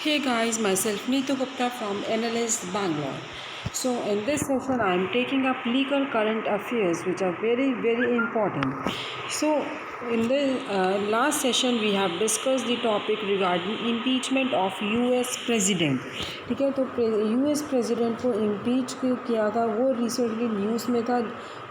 Hey guys, myself Neetu Gupta from NLS Bangalore. So in this session I am taking up legal current affairs which are very important. So in the last session we have discussed the topic regarding impeachment of US president. ठीक है, तो US president को impeach किया था, वो recently news में था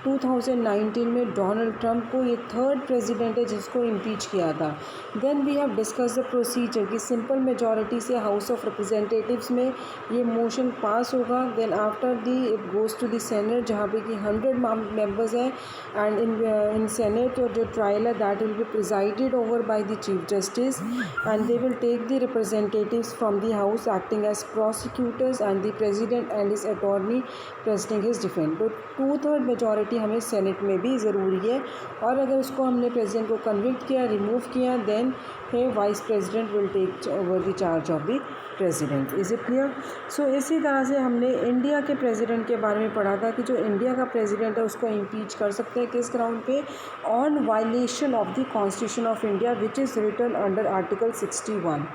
2019 में डोनाल्ड ट्रंप को, ये थर्ड प्रेसिडेंट है जिसको इम्पीच किया था। Then we have discuss the procedure कि सिंपल मेजॉरिटी से हाउस ऑफ रिप्रेजेंटेटिव्स में ये मोशन पास होगा। Then after the it goes to the Senate जहाँ पे कि 100 मेंबर्स हैं एंड इन सेनेट जो ट्रायल है that will be presided over by the chief justice and they will take the representatives from the house acting as prosecutors and the president and his attorney presenting his defence. तो 2/3 majority हमें senate में भी ज़रूरी है, और अगर उसको हमने प्रेसिडेंट को कन्विक्ट किया, रिमूव किया, then vice president will take over the charge of the president. Is it clear? So इसी तरह से हमने इंडिया के प्रेसिडेंट के बारे में पढ़ा था कि जो इंडिया का प्रेसिडेंट है उसको इम्पीच कर सकते हैं किस ग्राउंड पे? On violation of the Constitution of India which is written under article 61।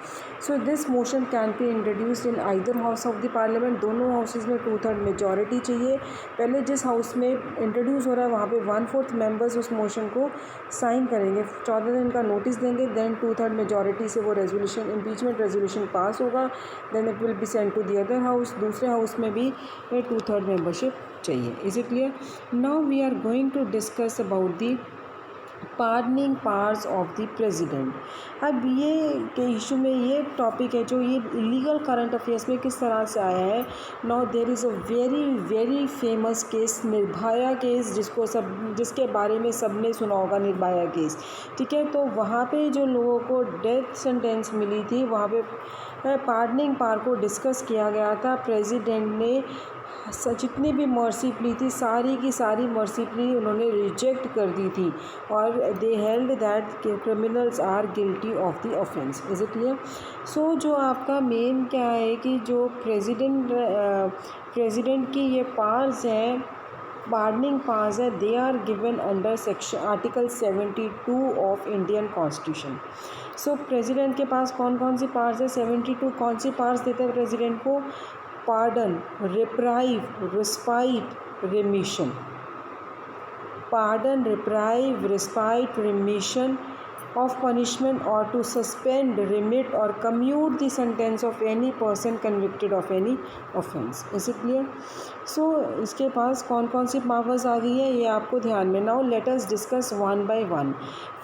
So this motion can be introduced in either house of the Parliament. दोनों हाउसेज में 2/3 मेजॉरिटी चाहिए। पहले जिस हाउस में इंट्रोड्यूस हो रहा है वहाँ पे 1/4 मेंबर्स उस मोशन को साइन करेंगे, 14 दिन का नोटिस देंगे, देन 2/3 मेजॉरिटी से वो रेजोल्यूशन, इम्पीचमेंट रेजोल्यूशन पास होगा। Then it will be send to the other house. दूसरे हाउस में भी 2/3 मेंबरशिप चाहिए। Is it clear? Now we are going to discuss about the pardoning powers of the president. अब ये के issue में ये टॉपिक है जो ये इलीगल करंट अफेयर्स में किस तरह से आया है। Now there is a very famous case, Nirbhaya case, जिसके बारे में सब ने सुना होगा, निर्भया केस। ठीक है, तो वहाँ पे जो लोगों को डेथ सेंटेंस मिली थी वहाँ पे पार्डनिंग पावर को डिस्कस किया गया था। प्रेसिडेंट ने जितनी भी मर्सी प्ली थी सारी की सारी मर्सी प्ली उन्होंने रिजेक्ट कर दी थी, और they held that criminals are guilty of the offence. Is it clear? So जो आपका मेन क्या है कि जो प्रेसिडेंट की ये पावर्स हैं, पार्डनिंग पावर्स है, they are given under section article 72 of Indian constitution. So president के पास कौन कौन सी पावर्स है? 72 कौन सी पावर्स देते हैं प्रेसिडेंट को? Pardon, reprieve, respite, remission. Pardon, reprieve, respite, remission of punishment, or to suspend, remit or commute the sentence of any person convicted of any offense. Is it clear? So इसके पास कौन कौन सी powers आ गई है ये आपको ध्यान में। Now let us discuss one by one.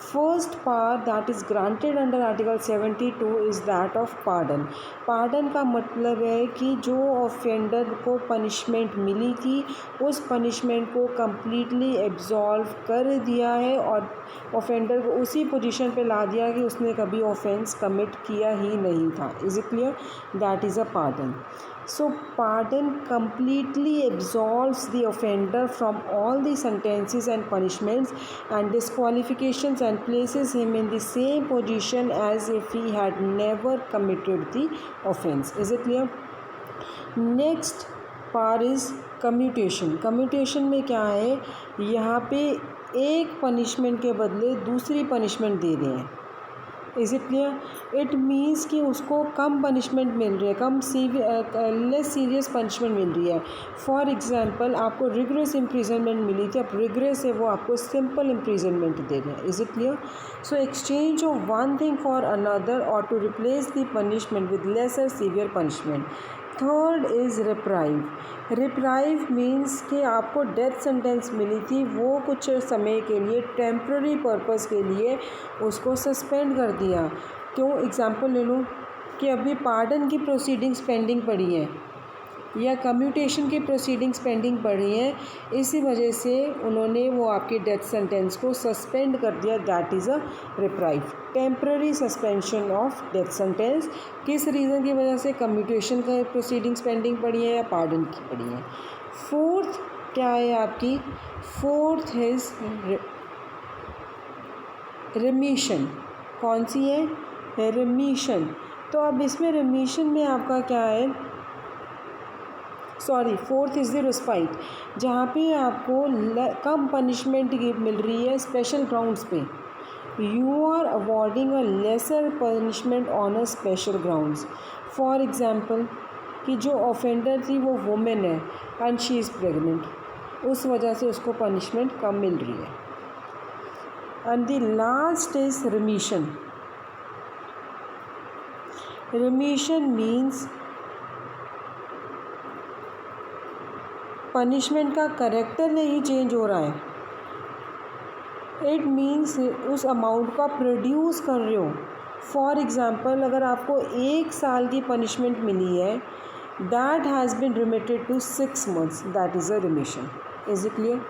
First power that is granted under article 72 is that of pardon. Pardon का मतलब है कि जो ऑफेंडर को पनिशमेंट मिली थी उस पनिशमेंट को कम्प्लीटली एब्जॉल्व कर दिया है और ऑफेंडर को उसी पोजीशन पे ला दिया कि उसने कभी ऑफेंस कमिट किया ही नहीं था। Is it clear? That is a pardon. So pardon completely absolves the offender from all the sentences and punishments and disqualifications and places him in the same position as if he had never committed the offense. Is it clear? Next part is commutation. Commutation में क्या है? यहाँ पे एक punishment के बदले दूसरी punishment दे रहे हैं। Is it clear? It means कि उसको कम पनिशमेंट मिल रही है, लेस सीरियस पनिशमेंट मिल रही है। फॉर एग्जांपल आपको रिग्रेस इम्प्रिजनमेंट मिली थी, अब रिग्रेस है वो आपको सिंपल इम्प्रिजनमेंट दे रहे हैं। Is it clear? So exchange of one thing for another और to replace the punishment with lesser severe punishment. Third is reprieve. Reprieve means कि आपको डेथ सेंटेंस मिली थी, वो कुछ समय के लिए टेम्प्ररी पर्पस के लिए उसको सस्पेंड कर दिया। क्यों? एग्जांपल ले लूँ कि अभी पार्डन की प्रोसीडिंग्स पेंडिंग पड़ी है या कम्यूटेशन की प्रोसीडिंग्स पेंडिंग पड़ी हैं, इसी वजह से उन्होंने वो आपकी डेथ सेंटेंस को सस्पेंड कर दिया। That is a reprieve, temporary suspension of death sentence. किस रीज़न की वजह से? कम्यूटेशन का प्रोसीडिंग्स पेंडिंग पड़ी है या पार्डन की पड़ी है। फोर्थ क्या है आपकी? Fourth is remission. कौन सी है? रिमिशन। तो अब इसमें रिमिशन में आपका क्या है? फोर्थ इज़ द रिस्पाइट, जहाँ पे आपको कम पनिशमेंट मिल रही है स्पेशल ग्राउंड्स पे। you are awarding a lesser punishment on a special grounds. For example, कि जो ऑफेंडर थी वो वुमेन है एंड शी इज़ प्रेग्नेंट, उस वजह से उसको पनिशमेंट कम मिल रही है. And the last is remission. Remission means punishment का करेक्टर नहीं चेंज हो रहा है. इट मीन्स उस अमाउंट को आप प्रोड्यूस कर रहे हो. फॉर एग्ज़ाम्पल, अगर आपको 1 साल की पनिशमेंट मिली है, that has been remitted to 6 months, that is a remission. Is it clear?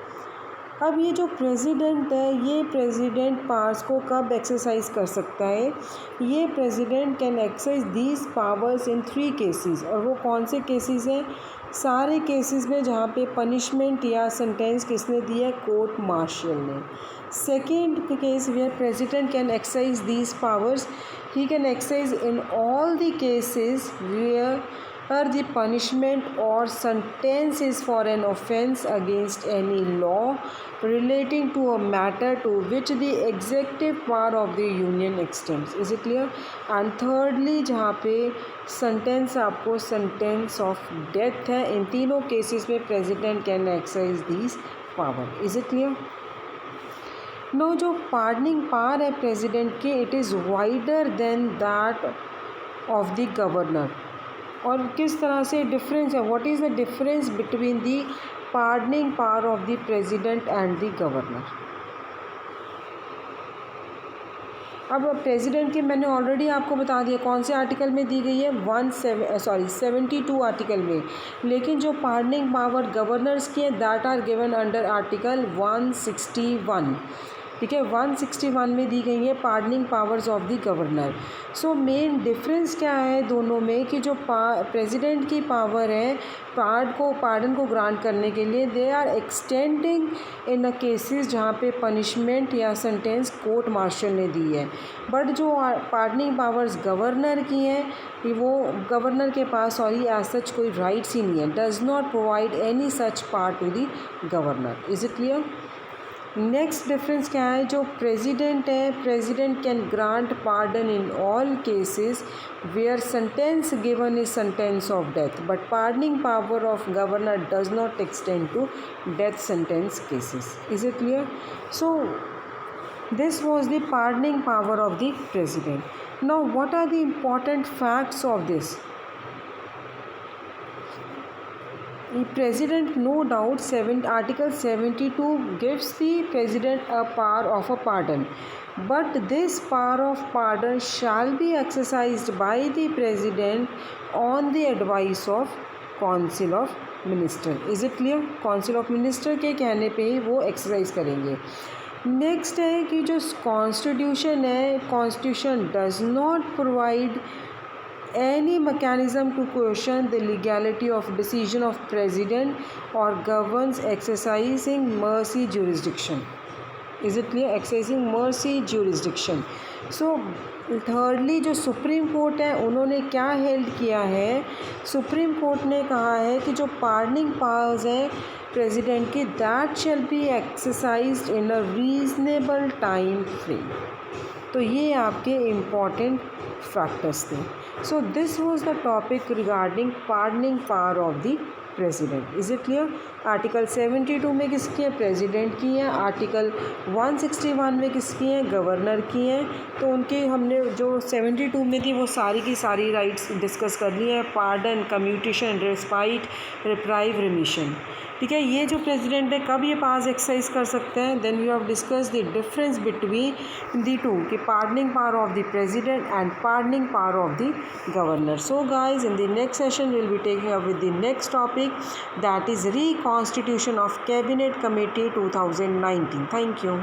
अब ये जो प्रेसिडेंट है, ये प्रेसिडेंट पावर्स को कब एक्सरसाइज कर सकता है? ये president can exercise these powers in 3 cases. और वो कौन से केसेस हैं? सारे केसेस में जहाँ पे पनिशमेंट या सेंटेंस किसने दिया है? कोर्ट मार्शल ने. Second case where president can exercise these powers, he can exercise in all the cases where the punishment or sentence is for an offense against any law relating to a matter to which the executive power of the union extends. Is it clear? And thirdly, जहाँ पे sentence आपको sentence of death है, इन तीनों cases में president can exercise these power. Is it clear? No, जो pardoning power है president की, it is wider than that of the governor. और किस तरह से डिफरेंस है? What is the difference between the pardoning power of the president and the governor? अब president की मैंने ऑलरेडी आपको बता दिया कौन से आर्टिकल में दी गई है, 72 आर्टिकल में. लेकिन जो पार्डनिंग पावर गवर्नर्स की है, that are given under article 161. ठीक है, 161 में दी गई है pardoning powers of the governor. So main difference क्या है दोनों में कि जो प्रेसिडेंट की पावर है पार्डन को ग्रांट करने के लिए, they are extending in a cases जहाँ पे पनिशमेंट या सेंटेंस कोर्ट मार्शल ने दी है. बट जो पार्डनिंग पावर्स गवर्नर की हैं, वो गवर्नर के पास एज सच कोई राइट्स ही नहीं है, does not provide any such power to the governor. Is it clear? Next difference क्या है? जो प्रेसिडेंट है, president can grant pardon in all cases where sentence given is sentence of death, but pardoning power of governor does not extend to death sentence cases. Is it clear? So this was the pardoning power of the president. Now what are the important facts of this? President, no doubt, Article 72 gives the President a power of a pardon, but this power of pardon shall be exercised by the President on the advice of Council of Minister. Is it clear? Council of Minister के कहने पे ही वो exercise करेंगे. Next है कि जो constitution है, constitution does not provide any mechanism to question the legality of decision of president or governs exercising mercy jurisdiction. Is it clear? Exercising mercy jurisdiction. So thirdly, जो सुप्रीम कोर्ट है उन्होंने क्या held किया है? Supreme court ने कहा है कि जो पार्डनिंग पावर्स है प्रेसिडेंट की, that shall be exercised in a reasonable time frame. तो ये आपके इम्पॉर्टेंट फैक्टर्स थे. So this was the topic regarding pardoning power of the president. Is it clear? Article 72 में किसकी है? प्रेसिडेंट की है. आर्टिकल 161 में किसकी है? गवर्नर की है. तो उनके हमने जो 72 में थी वो सारी की सारी राइट्स डिस्कस कर ली है. Pardon, commutation, respite, reprieve, remission. ठीक है, ये जो प्रेसिडेंट है कब ये पावर्स एक्सरसाइज कर सकते हैं? Then we have discuss the difference between the two, कि pardoning power of the president and pardoning power of the governor. So guys, in the next session will be taking up with the next topic, that is reconstitution of cabinet committee 2019. Thank you.